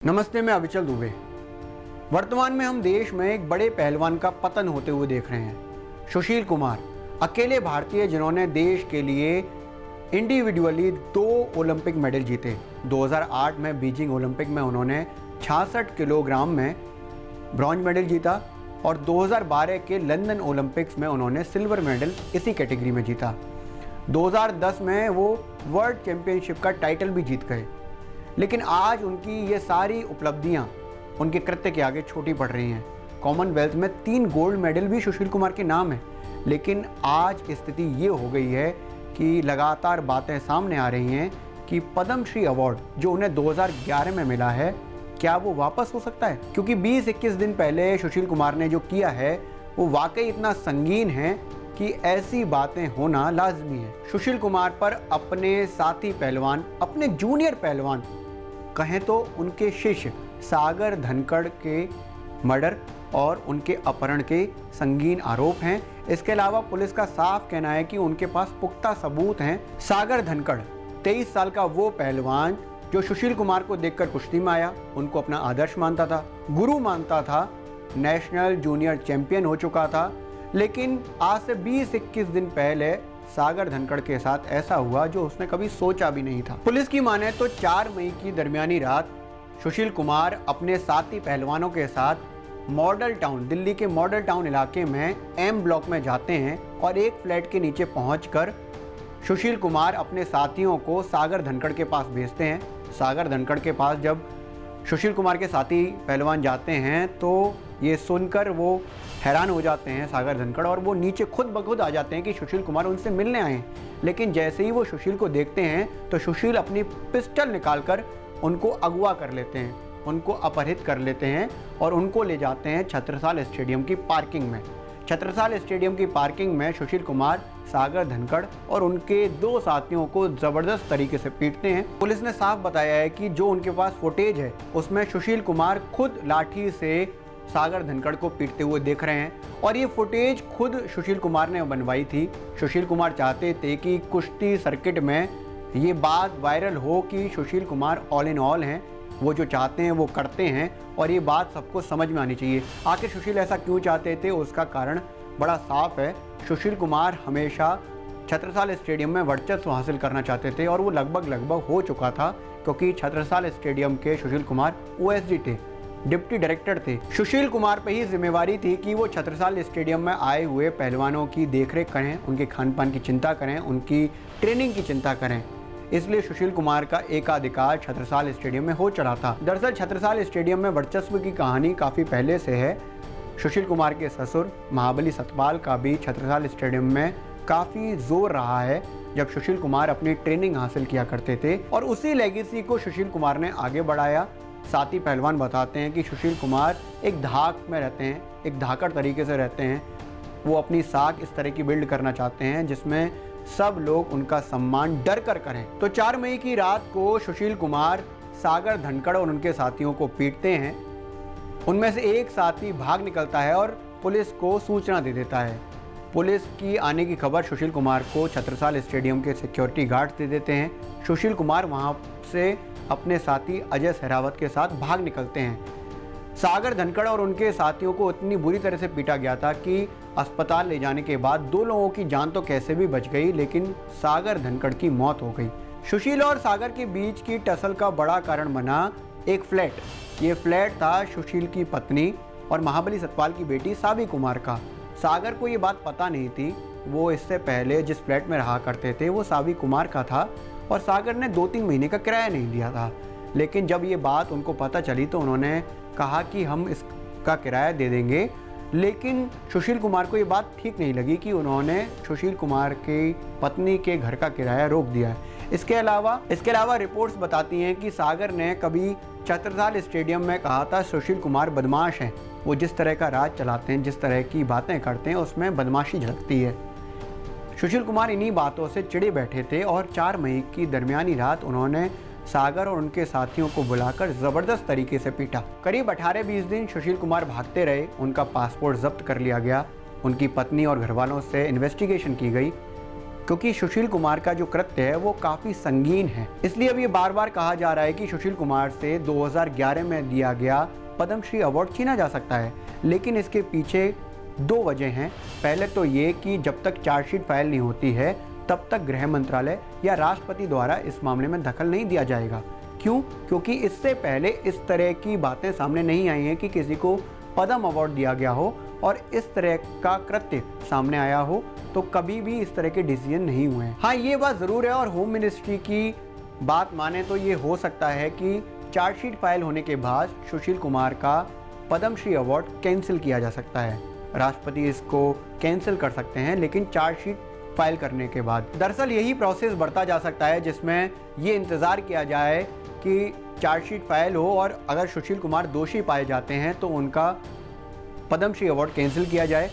नमस्ते, मैं अविचल दुबे। वर्तमान में हम देश में एक बड़े पहलवान का पतन होते हुए देख रहे हैं। सुशील कुमार अकेले भारतीय जिन्होंने देश के लिए इंडिविजुअली 2 ओलंपिक मेडल जीते। 2008 में बीजिंग ओलंपिक में उन्होंने 66 किलोग्राम में ब्रॉन्ज मेडल जीता और 2012 के लंदन ओलंपिक्स में उन्होंने सिल्वर मेडल इसी कैटेगरी में जीता। 2010 में वो वर्ल्ड चैंपियनशिप का टाइटल भी जीत गए। लेकिन आज उनकी ये सारी उपलब्धियां उनके कृत्य के आगे छोटी पड़ रही हैं। कॉमनवेल्थ में 3 गोल्ड मेडल भी सुशील कुमार के नाम है। लेकिन आज स्थिति ये हो गई है कि लगातार बातें सामने आ रही हैं कि पद्मश्री अवार्ड जो उन्हें 2011 में मिला है, क्या वो वापस हो सकता है? क्योंकि 20-21 दिन पहले सुशील कुमार ने जो किया है वो वाकई इतना संगीन है कि ऐसी बातें होना लाजमी है। सुशील कुमार पर अपने साथी पहलवान, अपने जूनियर पहलवान कहें तो उनके शिष्य सागर धनखड़ के मर्डर और उनके अपहरण के संगीन आरोप हैं। इसके अलावा पुलिस का साफ कहना है कि उनके पास पुख्ता सबूत हैं। सागर धनखड़ 23 साल का वो पहलवान जो सुशील कुमार को देखकर कुश्ती में आया, उनको अपना आदर्श मानता था, गुरु मानता था, नेशनल जूनियर चैंपियन हो चुका था। लेकिन आज से 20-21 दिन पहले सागर धनखड़ के साथ ऐसा हुआ जो उसने कभी सोचा भी नहीं था। पुलिस की माने तो 4 मई की दरमियानी रात सुशील कुमार अपने साथी पहलवानों के साथ मॉडल टाउन, दिल्ली के मॉडल टाउन इलाके में एम ब्लॉक में जाते हैं और एक फ्लैट के नीचे पहुंचकर सुशील कुमार अपने साथियों को सागर धनखड़ के पास भेजते हैं। सागर धनखड़ के पास जब सुशील कुमार के साथी पहलवान जाते हैं तो ये सुनकर वो हैरान हो जाते हैं सागर धनखड़, और वो नीचे खुद ब खुद आ जाते हैं कि सुशील कुमार उनसे मिलने आए हैं। लेकिन जैसे ही वो सुशील को देखते हैं तो सुशील अपनी पिस्टल निकालकर उनको अगवा कर लेते हैं, उनको अपहरित कर लेते हैं और उनको ले जाते हैं छत्रसाल स्टेडियम की पार्किंग में। छत्रसाल स्टेडियम की पार्किंग में सुशील कुमार, सागर धनखड़ और उनके 2 साथियों को ज़बरदस्त तरीके से पीटते हैं। पुलिस ने साफ बताया है कि जो उनके पास फुटेज है उसमें सुशील कुमार खुद लाठी से सागर धनखड़ को पीटते हुए देख रहे हैं और ये फुटेज खुद सुशील कुमार ने बनवाई थी। सुशील कुमार चाहते थे कि कुश्ती सर्किट में ये बात वायरल हो कि Sushil Kumar all in all हैं, वो जो चाहते हैं वो करते हैं और ये बात सबको समझ में आनी चाहिए। आखिर सुशील ऐसा क्यों चाहते थे, उसका कारण बड़ा साफ है। सुशील कुमार हमेशा छत्रसाल स्टेडियम में वर्चस्व हासिल करना चाहते थे और वो लगभग हो चुका था, क्योंकि छत्रसाल स्टेडियम के सुशील कुमार OSD थे, डिप्टी डायरेक्टर थे। सुशील कुमार पे ही जिम्मेवारी थी कि वो छत्रसाल स्टेडियम में आए हुए पहलवानों की देखरेख करें, उनके खान पान की चिंता करें, उनकी ट्रेनिंग की चिंता करें। इसलिए सुशील कुमार का एकाधिकार छत्रसाल स्टेडियम में हो चढ़ा था। दरअसल छत्रसाल स्टेडियम में वर्चस्व की कहानी काफ़ी पहले से है। सुशील कुमार के ससुर महाबली सतपाल का भी छत्रसाल स्टेडियम में काफ़ी जोर रहा है जब सुशील कुमार अपनी ट्रेनिंग हासिल किया करते थे, और उसी लेगेसी को सुशील कुमार ने आगे बढ़ाया। साथी पहलवान बताते हैं कि सुशील कुमार एक धाक में रहते हैं, एक धाकड़ तरीके से रहते हैं। वो अपनी साख इस तरह की बिल्ड करना चाहते हैं जिसमें सब लोग उनका सम्मान डर कर करें। तो 4 मई की रात को सुशील कुमार सागर धनखड़ और उनके साथियों को पीटते हैं। उनमें से एक साथी भाग निकलता है और पुलिस को सूचना दे देता है। पुलिस की आने की खबर सुशील कुमार को छत्रसाल स्टेडियम के सिक्योरिटी गार्ड्स दे देते हैं। सुशील कुमार वहां से अपने साथी अजय सहरावत के साथ भाग निकलते हैं। सागर धनखड़ और उनके साथियों को इतनी बुरी तरह से पीटा गया था कि अस्पताल ले जाने के बाद 2 लोगों की जान तो कैसे भी बच गई, लेकिन सागर धनखड़ की मौत हो गई। सुशील और सागर के बीच की टसल का बड़ा कारण बना एक फ्लैट। ये फ्लैट था सुशील की पत्नी और महाबली सतपाल की बेटी सावी कुमार का। सागर को ये बात पता नहीं थी। वो इससे पहले जिस फ्लैट में रहा करते थे वो सावी कुमार का था और सागर ने 2-3 महीने का किराया नहीं दिया था। लेकिन जब ये बात उनको पता चली तो उन्होंने कहा कि हम इसका किराया दे देंगे। लेकिन सुशील कुमार को ये बात ठीक नहीं लगी कि उन्होंने सुशील कुमार की पत्नी के घर का किराया रोक दिया है। इसके अलावा रिपोर्ट्स बताती हैं कि सागर ने कभी छत्रसाल स्टेडियम में कहा था सुशील कुमार बदमाश हैं, वो जिस तरह का राज चलाते हैं, जिस तरह की बातें करते हैं उसमें बदमाशी झलकती है। सुशील कुमार इन्हीं बातों से चिढ़े बैठे थे और 4 मई की दरमियानी रात उन्होंने सागर और उनके साथियों को बुलाकर ज़बरदस्त तरीके से पीटा। करीब 18-20 दिन सुशील कुमार भागते रहे। उनका पासपोर्ट जब्त कर लिया गया। उनकी पत्नी और घरवालों से इन्वेस्टिगेशन की गई। क्योंकि सुशील कुमार का जो कृत्य है वो काफ़ी संगीन है। इसलिए अब ये बार बार कहा जा रहा है कि सुशील कुमार से 2011 में दिया गया पद्मश्री अवार्ड छीना जा सकता है। लेकिन इसके पीछे दो वजह हैं। पहले तो ये कि जब तक चार्जशीट फाइल नहीं होती है तब तक गृह मंत्रालय या राष्ट्रपति द्वारा इस मामले में दखल नहीं दिया जाएगा। क्यों? क्योंकि इससे पहले इस तरह की बातें सामने नहीं आई हैं कि किसी को पद्म अवार्ड दिया गया हो और इस तरह का कृत्य सामने आया हो, तो कभी भी इस तरह के डिसीजन नहीं हुए हैं। हाँ, ये बात ज़रूर है और होम मिनिस्ट्री की बात माने तो ये हो सकता है कि चार्जशीट फाइल होने के बाद सुशील कुमार का पद्मश्री अवार्ड कैंसिल किया जा सकता है। राष्ट्रपति इसको कैंसिल कर सकते हैं, लेकिन चार्जशीट फाइल करने के बाद। दरअसल यही प्रोसेस बढ़ता जा सकता है जिसमें ये इंतज़ार किया जाए कि चार्जशीट फाइल हो और अगर सुशील कुमार दोषी पाए जाते हैं तो उनका पद्मश्री अवार्ड कैंसिल किया जाए।